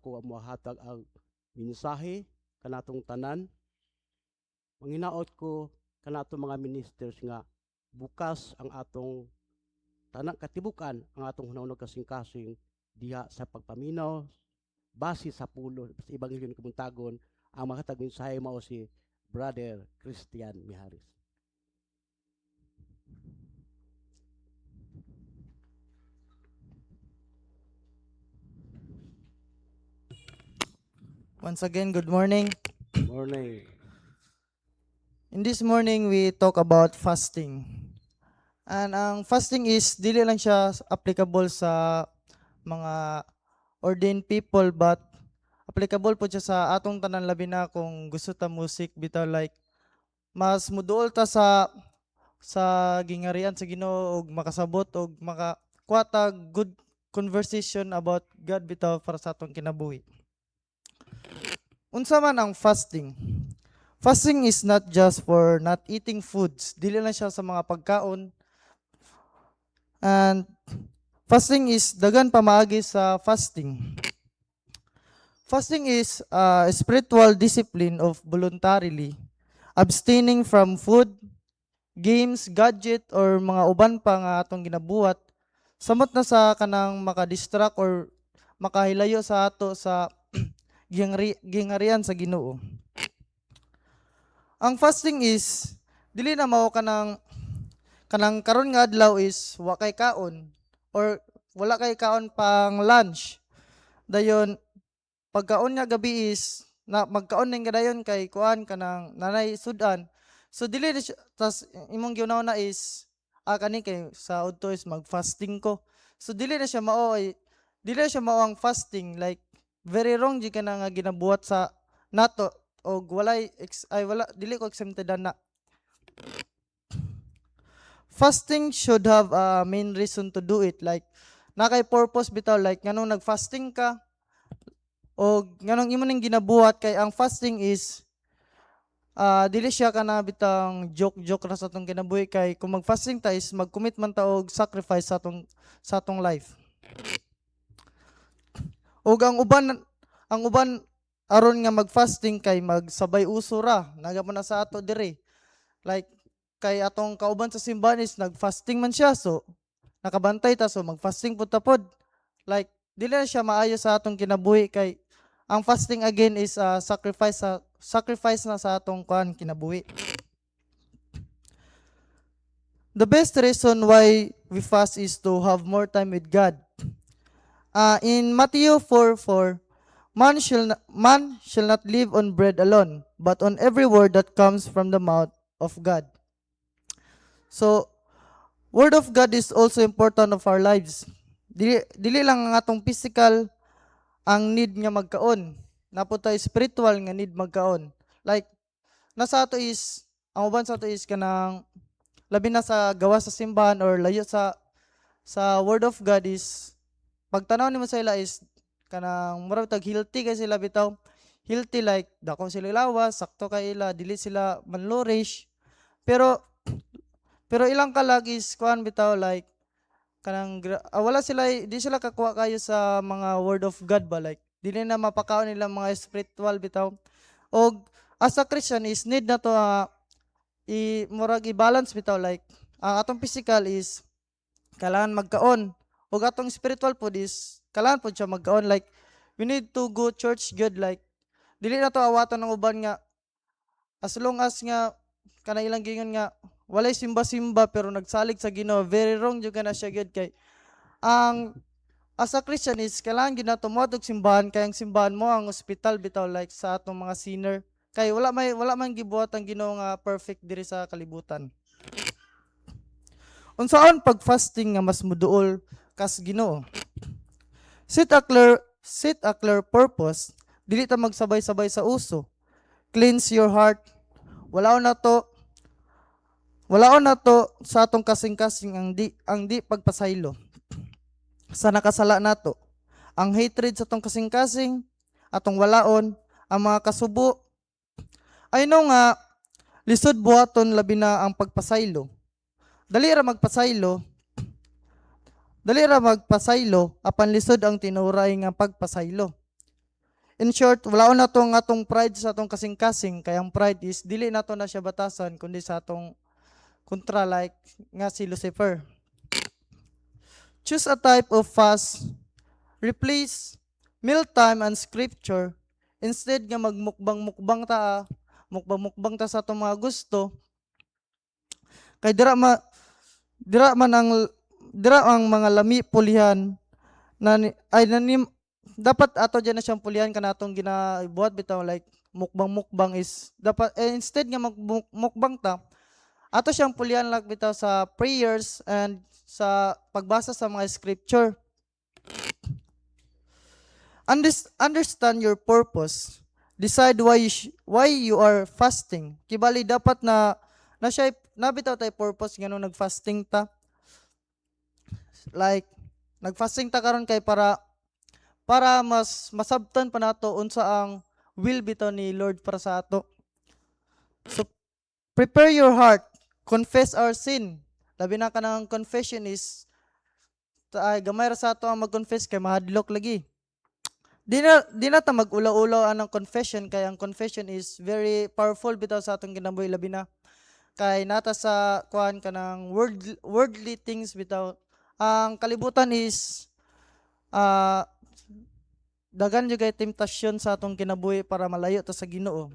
ako mohatag ang mensahe kanatong tanan. Manginaot ko kanatong mga ministers nga bukas ang atong tanang katibukan ang atong hunahunong kasing-kasing diha sa pagpaminaw base sa pulo sa ebanghelyo ni Kabuntagon. Ang makatag mensahe mao si Brother Christian Miharis. Once again, good morning. Morning. In this morning, we talk about fasting. And ang fasting is, dili lang siya applicable sa mga ordained people, but applicable po siya sa atong tanan, labi na kung gusto ta music, bitaw like, mas muduol ta sa gingarian sa Ginoo, og makasabot, og makakuha ta good conversation about God bitaw para sa atong kinabuhi. Unsa man ang fasting? Fasting is not just for not eating foods. Dili lang siya sa mga pagkaon. And fasting is dagan pamaagi sa fasting. Fasting is a spiritual discipline of voluntarily abstaining from food, games, gadget, or mga uban pa nga atong ginabuhat samot na sa kanang makadistract or makahilayo sa ato sa gingarian sa Ginoo. Ang fasting is dili na mao kanang karon nga adlaw is wa kay kaon or wala kay kaon pang lunch. Dayon pagkaon nga gabi is na magkaon ning gadayon kay kuan kanang nanay sudan. So dili na siya, tas imong giunaw na is kani kay sa udto is mag-fasting ko. So dili na siya mao ang fasting, like very wrong di ka na nga ginabuhat sa nato og wala dili ko exempted na. Fasting should have a main reason to do it, like nakay purpose bitaw, like nganong nag-fasting ka o nganong imo ning ginabuhat. Kay ang fasting is dili siya kana bitang joke ra sa atong kinabuhi, kay kung mag-fasting ta is mag-commit man ta og sacrifice sa atong life. Og ang uban aron nga mag-fasting kay magsabay uso ra nagamo na sa ato dire, like kay atong kauban sa simbahan is nag-fasting man siya, so nakabantay ta, so mag-fasting pud ta pod. Like dili na siya maayo sa atong kinabuhi, kay ang fasting again is sacrifice na sa atong kinabuhi. The best reason why we fast is to have more time with God. In Matthew 4:4, man shall not live on bread alone, but on every word that comes from the mouth of God. So, word of God is also important of our lives. Dili lang ang atong physical ang need nga magkaon, napunta spiritual nga need magkaon. Like ang uban sa ato is kanang labi na sa gawa sa simbahan or layo sa word of God is pagtanaw nimo sa ila is kanang murag tag healthy kay sila bitaw. Healthy like dako sila lawas, sakto kay ila, dili sila malnourished. Pero ilang kalag is kuan bitaw, like kanang wala sila, di sila kakuha kayo sa mga word of God ba, like dili na mapakaon nila mga spiritual bitaw. Og as a Christian is need na to murag i-balance bitaw, like ang atong physical is kailangan magkaon og atong spiritual pod is kailangan pod siya magkaon. Like we need to go church good, like dili na to awaton ng uban nga as long as nga kana ilang gingon nga walay simba-simba pero nagsalig sa Ginoo. Very wrong jud kana siya gyud, kay ang as a Christian is kailangan gyud nato moadtog simbahan, kay ang simbahan mo ang ospital bitaw, like sa atong mga sinner. Kay wala man gibuhat ang Ginoo nga perfect diri sa kalibutan. Unsaon pag-fasting nga mas muduol kas Ginoo? Set a clear purpose, dili ta magsabay-sabay sa uso. Cleanse your heart. Walaon na to sa atong kasing-kasing ang di pagpasaylo. Sa nakasala nato, ang hatred sa atong kasing-kasing, atong walaon, ang mga kasubo. Ay no nga lisod buhaton labi na ang pagpasaylo. Dali ra magpasaylo apan lisod ang tinuray nga pagpasaylo. In short, wala na to nga atong pride sa atong kasing-kasing, kaya ang pride is dili nato na siya batasan kundi sa atong kontra like nga si Lucifer. Choose a type of fast. Replace mealtime and scripture. Instead nga magmukbang-mukbang ta, mukbang-mukbang ta sa atong mga gusto, kay dira man ang mga lami pulihan na dapat ato dyan na siyang pulihan kanatong ginabuhat bitaw like mukbang is dapat instead nga magmukbang ta, ato siyang pulihan lang bitaw sa prayers and sa pagbasa sa mga scripture. Understand your purpose. Decide why you are fasting. Kibali dapat na siya nabitaw tay purpose ngano nagfasting ta. Like nagfasting ta karon kay para mas masabtan pa nato unsa ang will bitaw ni Lord para sa ato. So prepare your heart, confess our sin. Labi na kanang confession is gamay ra sa ato ang mag-confess kay mahadlok lagi. Di na ta mag-ulaw-ulaw anang confession kay ang confession is very powerful bitaw sa atong kinabuhi labi na kay nata sa kuan kanang worldly things bitaw. Ang kalibutan is dagan jud kay temptasyon sa atong kinabuhi para malayo ta sa Ginoo.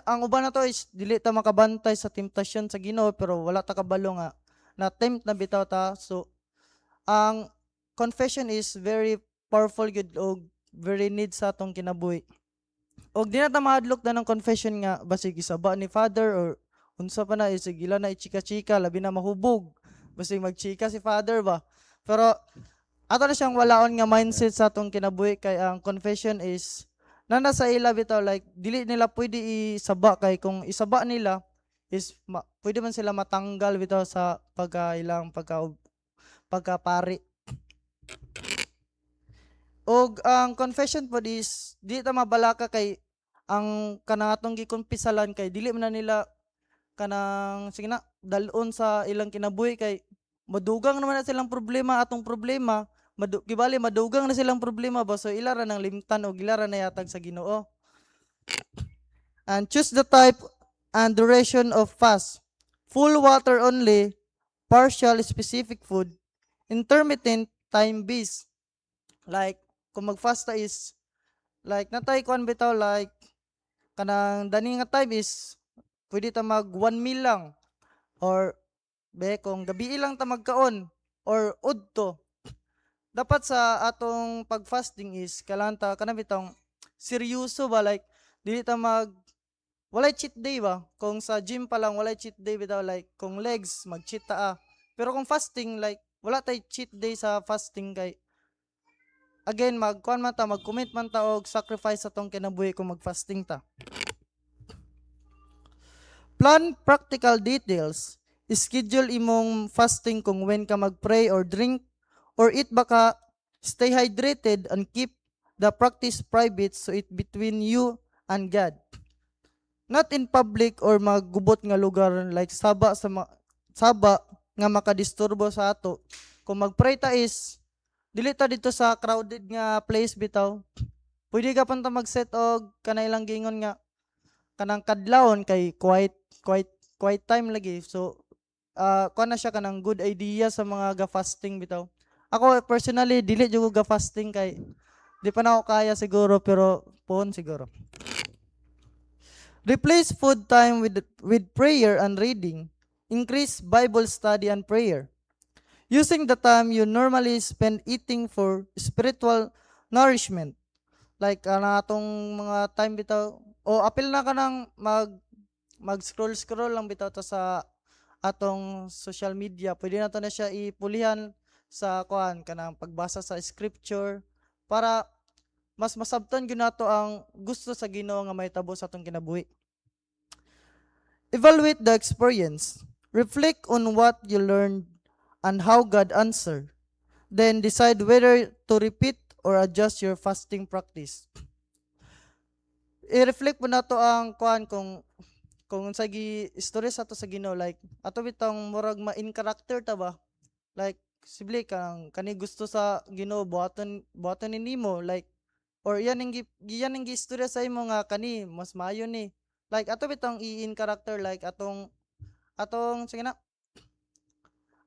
Ang uban na to is dili ta makabantay sa temptasyon sa Ginoo pero wala ta kabalo nga na tempt na bitaw ta. So ang confession is very powerful gud og very need sa atong kinabuhi. Og di na ta mahadlok na ng confession nga basig isaba ni Father or unsa pa na isigila na ichika-chika labi na mahubog. Basig magchika si Father ba. Pero ato na siyang walaon nga mindset sa atong kinabuhi kay ang confession is nasa ila bitaw like dili nila pwede isaba kay kung isaba nila is pwede man sila matanggal bitaw sa pagkapari. Og ang confession po is di ta mabalaka kay ang kanang atong gikumpisalan kay dili man na nila kanang sige na dalon sa ilang kinabuhi kay madugang naman na silang problema atong problema kibali madugang na silang problema ba so ilara nang limtan og ilara na yatag sa Ginoo. And choose the type and duration of fast. Full water only, partial specific food, intermittent time based. Like kung mag-fast ta is like natay kuan bitaw like kanang dani nga time is pwede ta mag 1 meal lang or kung gabi lang ta magkaon or udto. Dapat sa atong pag-fasting is kailangan ta kana bitong seryoso ba like dili ta walay cheat day ba kung sa gym pa lang walay cheat day bitaw like kung legs mag-cheat ta pero kung fasting like wala tay cheat day sa fasting kay again mag-commit man ta og sacrifice atong kinabuhi kung mag-fasting ta. Plan practical details. Schedule imong fasting kung when ka mag-pray or drink or eat baka stay hydrated and keep the practice private so it between you and God. Not in public or maggubot nga lugar like saba nga makadisturbo sa ato. Kung mag-pray ta is dili ta dito sa crowded nga place bitaw. Pwede ka panta mag-set og kanailang gingon nga kanang kadlawon kay quiet time lagi. So kuan na siya kanang good idea sa mga ga-fasting bitaw. Ako personally dili jud ko ga-fasting kay di pa na ako kaya siguro pero pon siguro. Replace food time with prayer and reading. Increase Bible study and prayer. Using the time you normally spend eating for spiritual nourishment. Like atong mga time bitaw o apil na ka nang mag-scroll lang bitaw ta sa atong social media. Pwede na to na siya ipulihan sa kanang pagbasa sa scripture para mas masabtan gyud nato ang gusto sa Ginoo nga mahitabo sa atong kinabuhi. Evaluate the experience. Reflect on what you learned and how God answered. Then decide whether to repeat or adjust your fasting practice. I-reflect po nato ang kung sa istorya sa to sa Ginoo like ato bitang murag ma-in character ta ba? Like sibli kang kani gusto sa Ginoo buhaton ni nimo like or yan ning istorya sa imo nga kani mas maayo ni. Like ato bitong i-in character like sige na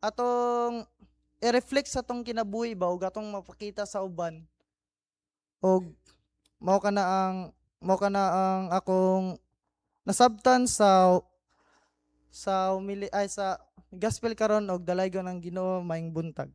atong i-reflect sa tong kinabuhi ba ug atong mapakita sa uban og mao ka na ang akong nasabtan sa humili ay sa gospel karon og dalaygon ng Ginoo maayong buntag.